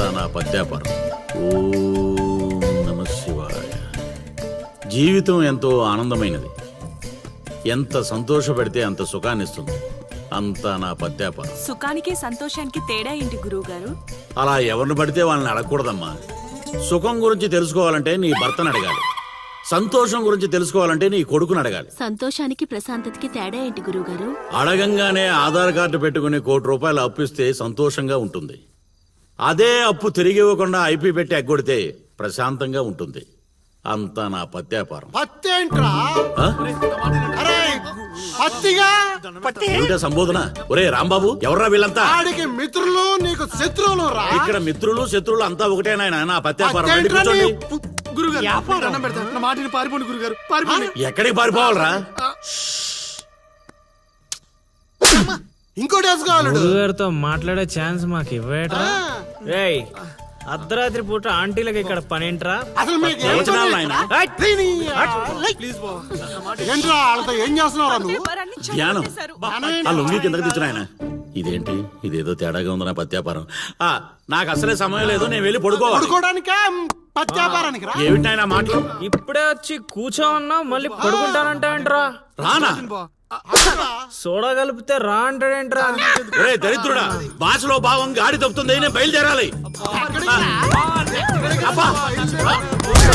అంతా నా పత్యాపారం. ఓం నమః శివాయ. జీవితం ఎంతో ఆనందమైనది. ఎంత సంతోషపెడితే అంత సుఖాన్ని ఇస్తుంది. అంతా నా పత్యాపారం. సుఖానికి సంతోషానికి తేడా ఏంటి గురువు గారు? అలా ఎవరిని పడితే వాళ్ళని అడగకూడదమ్మా. సుఖం గురించి తెలుసుకోవాలంటే నీ భర్తను అడగాలి. సంతోషం గురించి తెలుసుకోవాలంటే నీ కొడుకుని అడగాలి. సంతోషానికి ప్రశాంతతకి తేడా ఏంటి గురువుగారు? అడగంగానే ఆధార్ కార్డు పెట్టుకుని ₹1,00,00,000 అప్పు ఇస్తే సంతోషంగా ఉంటుంది. అదే అప్పు తిరిగి ఇవ్వకుండా ఐపీ పెట్టి ఎగ్గొడితే ప్రశాంతంగా ఉంటుంది. అంతా నా పత్యాపారం. ఏమిటా సంబోధన? ఒరే రాంబాబు, ఎవర్రా వీళ్ళంతా? మిత్రులు నీకు శత్రువులు రా. ఇక్కడ మిత్రులు శత్రువులు అంతా ఒకటే నాయన. నా పత్యాపారం. వెళ్ళి కూర్చోండి. ఎక్కడికి పారిపోవాలరా? ఇంకోటి వేసుకోవాలి. గురుగారితో మాట్లాడే ఛాన్స్ మాకు ఇవ్వేట్రా? రేయ్, అర్ధరాత్రి పూట ఆంటీలకు ఇక్కడ పనేంట్రా? అసలు మీకు ఏం ప్రవచనాలు నాయనా? ఏంట్రా వాళ్ళతో ఏం చేస్తున్నారా నువ్వు? ధ్యానం. ఆ లొంగి కిందకి తెచ్చిన ఆయన. ఇదేంటి, ఇదేదో తేడాగా ఉంది నా పత్యాపారం. నాకు అసలే సమయం లేదు, నేను వెళ్ళి పడుకోవడానికే పత్యాపారానికి రా. ఏమిటి ఆయన మాటలు? ఇప్పుడే వచ్చి కూర్చో ఉన్నా మళ్ళీ పడుకుంటానంటావేంట్రా? రానా? సోడా కలిపితే రా అంటాడేంట్రా? రే దరిద్రుడా, భాషలో భావం గాడి తప్పుతుంది. నేను బయలుదేరాలి. అబ్బా,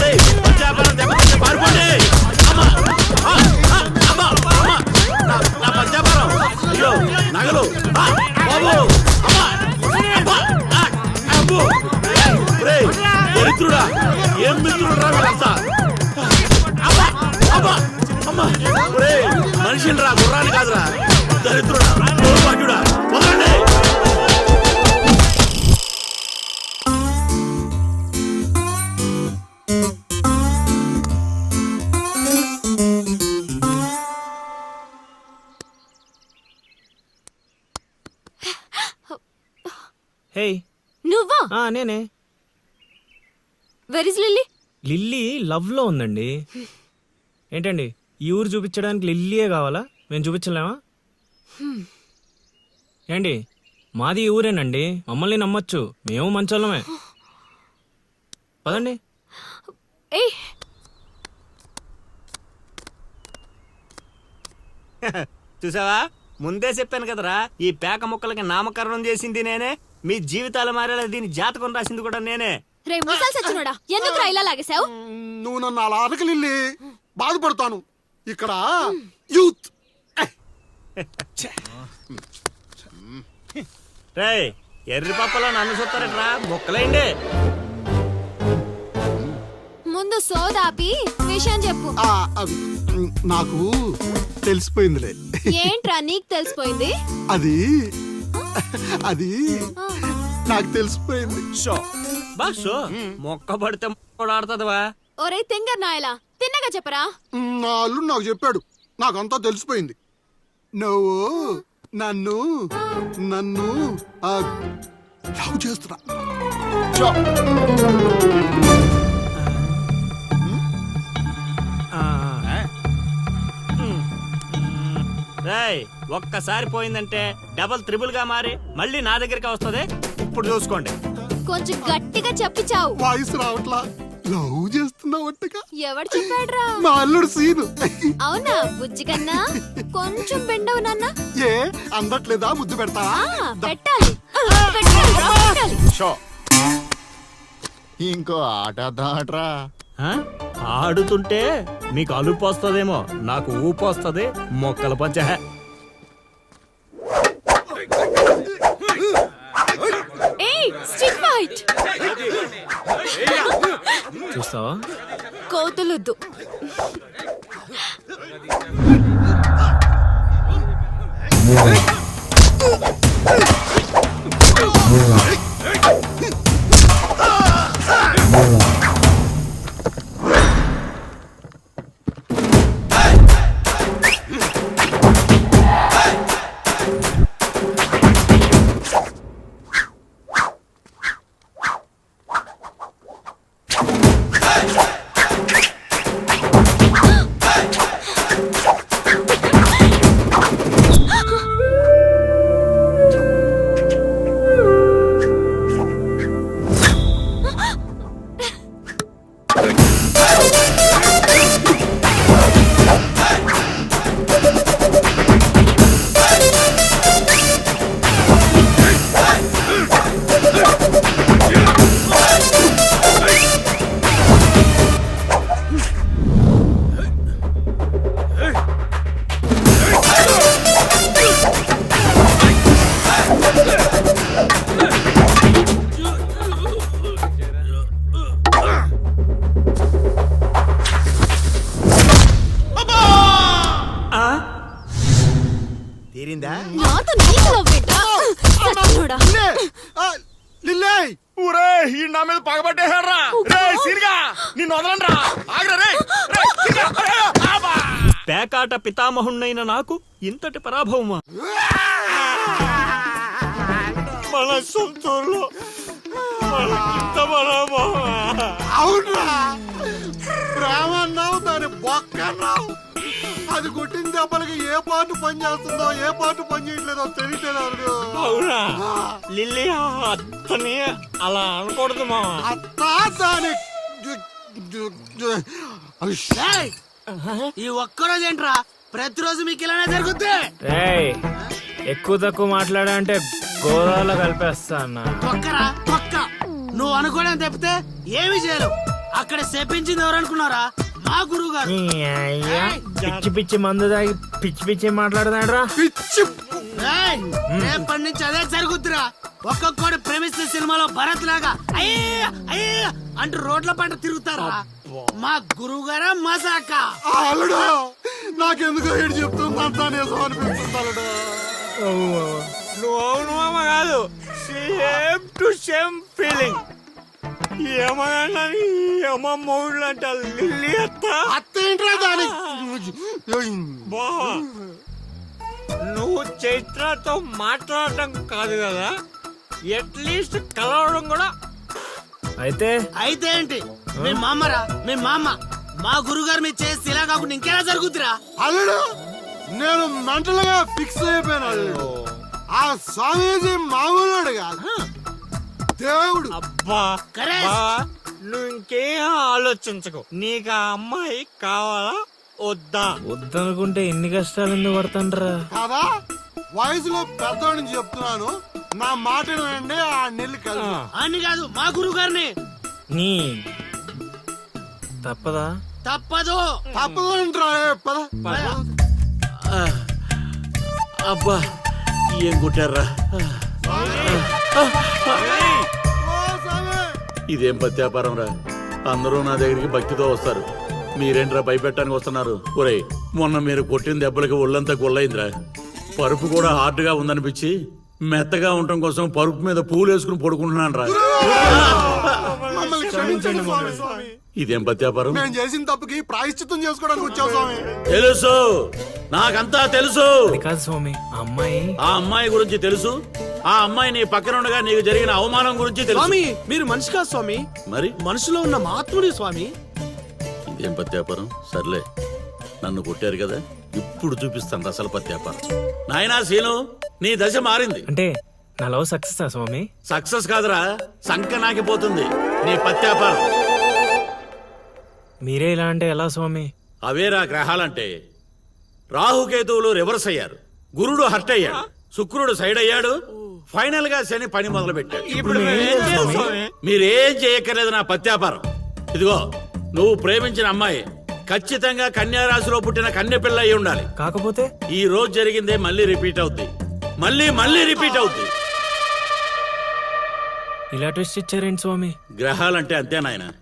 రేయ్, పత్యాపారం దెబ్బతింటే పారిపోండి. అమ్మా, అమ్మా, అమ్మా, నా పత్యాపారం. అయ్యో, నగలు. బాబు, అమ్మా, అబ్బా, అబ్బో. రేయ్ దరిద్రుడా, ఏం మిత్రుడు రా వీళ్ళంతా. అబ్బా, అబ్బా, అమ్మా. రేయ్ మనిషిని రా, గుర్రాన్ని కాదురా. దరిద్రుడా, దౌర్భాగ్యుడా, వదలండి. హే, నువ్వా? నేనే. Where is lily? Lily love లో ఉందండి. ఏంటండి, ఈ ఊరు చూపించడానికి లిల్లీయే కావాలా? మేము చూపించలేమా? ఏంటి, మాది ఈ ఊరేనండి, మమ్మల్ని నమ్మొచ్చు, మేము మంచోళ్ళమే. పదండి. చూసావా, ముందే చెప్పాను కదరా, ఈ పేక ముక్కలకి నామకరణం చేసింది నేనే. మీ జీవితాలు మారేలా దీని జాతకం రాసింది కూడా నేనే. ఎందుకు ఇలా లాగేశావు? నువ్వు నన్ను అలా అరకలిల్లి బాధపడతాను. ఇక్కడ యూత్. రేయ్, ఎర్రి పప్పలో నన్ను చూస్తారట్రా, ముక్కలేండి. ముందు సోదాపి విషయం చెప్పు. నాకు తెలిసిపోయిందిలే. ఏంట్రా నీకు తెలిసిపోయింది? అది అది నాకు తెలిసిపోయింది. షో మొక్క పడితే కూడా ఆడుతుందివా? ఒరే తింగర్ నాయలా, తిన్నగా చెప్పరా. నా అల్లుడు నాకు చెప్పాడు, నాకంతా తెలిసిపోయింది. నువ్వు నన్ను నన్ను లవ్ చేస్తున్నా. రేయ్, ఒక్కసారి పోయిందంటే డబల్ త్రిబుల్ గా మారి మళ్ళీ నా దగ్గరికి వస్తుంది. ఇప్పుడు చూసుకోండి. కొంచెం గట్టిగా చెప్పిచావు. వాయిస్ రావట్లా. లవ్ చేస్తున్నావట్టుగా. ఎవడు చెప్పాడ్రా? మా అల్లుడు సీను. అవునా బుజ్జి కన్నా? కొంచెం బెండవు నాన్న. ఏ అందట్లేదా? ముద్దు పెడతావా? పెట్టాలి, పెట్టాలి. ఇంకో ఆట ఆడరా. ఆడుతుంటే మీకు అలుపు వస్తుందేమో, నాకు ఊపు వస్తుంది. మొక్కల పంచ. చూస్తావా? కోతులొద్దు. ఊరే ఈ నా మీద పగబట్టేశాడ్రా రే సిరిగా నిన్ను వదలండ్రా ఆగ్రా రే రే, సిరిగా, అరే, ఆబా! పేకాట పితామహుణ్ణైన నాకు ఇంతటి పరాభవమా మన సొంతూరులో ఇంత పరాభవమా అవునరా ప్రేమ అన్నావు దాని బొక్క అన్నావు. అది కొట్టిన దెబ్బలకి ఏ పాటు పని చేస్తుందో ఏ పాటు పని చేయట్లేదో తెలియట్లేదు. అవునా లిల్లీ అత్తని అలా అనకూడదు మా అత్తా దాని ఏయ్! ఈ ఒక్కరోజు ఏంట్రా ప్రతిరోజు మీకు ఇలానే జరుగుద్ది. రేయ్ ఎక్కువ తక్కువ మాట్లాడా అంటే గోదావరిలో కలిపేస్తా అన్న. తొక్కరా తొక్క. నువ్వు అనుకోవడం తప్పితే ఏమి చేయలేవు. అక్కడ చెప్పించింది ఎవరనుకున్నారా? మా గురువు గారు. నీ అయ్యా పిచ్చి పిచ్చి మందు తాగి పిచ్చి పిచ్చి మాట్లాడదాడ్రా. పిచ్చి ఏయ్! రేపటి నుంచి అదే జరుగుద్దిరా. ఒక్కొక్కడు ప్రేమిస్తే సినిమాలో భరత్ లాగా అయ్యే అయ్యే అంటూ రోడ్ల పంట తిరుగుతారా. మా గురువు గారా మజాక. అల్లుడు నాకెందుకో ఏడు చెప్తుంది అంతా నిజం అనిపిస్తుంది అల్లుడు. నువ్వు అవును మామ కాదు సేమ్ టు సేమ్ ఫీలింగ్ ఏమన్నా అమ్మమ్మ అంట లిల్లీ అత్త అత్త ఏంట్రా దాని బావా నువ్వు చైత్రతో మాట్లాడటం కాదు కదా అట్లీస్ట్ కలవడం కూడా అయితే అయితే ఏంటి మీ మామరా మీ మామ. మా గురువు గారు మీరు చేసి ఇలా కాకుండా ఇంకేలా జరుగుతురా. అల్లుడు నేను మెంటల్ గా ఫిక్స్ అయిపోయాను అల్లుడు. ఆ స్వామీజీ మామూలుడు కాదు దేవుడు. అబ్బా కరేష్. బావా, నువ్వు ఇంకేం ఆలోచించకు నీకు ఆ అమ్మాయి కావాలా వద్దా వద్దనుకుంటే ఎన్ని కష్టాలు ఎందుకు పడతాండ్రా. కాదా వయసులో పెద్దవాడిని చెప్తున్నాను నా మాట వినండి. ఆ నెల్లి కలిసి అని కాదు మా గురువు గారిని. నీ తప్పదా. తప్పదు. తప్పదంటారా పద ఆ, అబ్బా ఏం కొట్టారా? ఓ స్వామి ఇదేం పత్యాపారం రా. అందరూ నా దగ్గరికి భక్తితో వస్తారు, మీరేంట్రా భయపెట్టడానికి వస్తున్నారు? ఒరేయ్ మొన్న మీరు కొట్టిన దెబ్బలకి ఒళ్ళంతా గుల్లైందిరా. పరుపు కూడా హార్డ్గా ఉందనిపించి మెత్తగా ఉండటం కోసం పరుపు మీద పూలు వేసుకుని పడుకుంటున్నాను రా. మమ్మల్ని క్షమించండి స్వామి. ఇదేం పత్యాపారం? మేము చేసిన తప్పుకి ప్రాయశ్చిత్తం చేసుకోవడానికి వచ్చావు స్వామి. తెలుసు, నాకంతా తెలుసు. అది కాదు స్వామి ఆ అమ్మాయి. ఆ అమ్మాయి గురించి తెలుసు. ఆ అమ్మాయి నీ పక్కన ఉండగా నీకు జరిగిన అవమానం గురించి తెలుసు. స్వామి మీరు మనిషి కాదు స్వామి, మరి మనసులో ఉన్న మహాత్ముడి స్వామి. ఇదేం పత్యాపారం? సర్లే, నన్ను కొట్టారు కదా, ఇప్పుడు చూపిస్తాను అసలు పత్యాపారం. నాయనా సీను, నీ దశ మారింది. అంటే నా లవ్ సక్సెస్ ఆ స్వామి. సక్సెస్ కాదురా, సంక నాకిపోతుంది నీ పత్యాపారం. మీరే ఇలా అంటే ఎలా స్వామి? అవేరా గ్రహాలంటే. రాహుకేతువులు రివర్స్ అయ్యారు, గురుడు హర్ట్ అయ్యాడు, శుక్రుడు సైడ్ అయ్యాడు, ఫైనల్ గా శని పని మొదలు పెట్టాడు. ఇప్పుడు మేమేం చేయాలి స్వామి? మీరేం చేయక్కర్లేదు నా పత్యాపారం. ఇదిగో నువ్వు ప్రేమించిన అమ్మాయి ఖచ్చితంగా కన్యా రాశిలో పుట్టిన కన్య పిల్ల అయి ఉండాలి. కాకపోతే ఈ రోజు జరిగిందే మళ్ళీ రిపీట్ అవుద్ది, మళ్ళీ రిపీట్ అవుద్ది. ఇలా ట్విస్ట్ ఇచ్చారేంటి స్వామి? గ్రహాలంటే అంతే నాయన.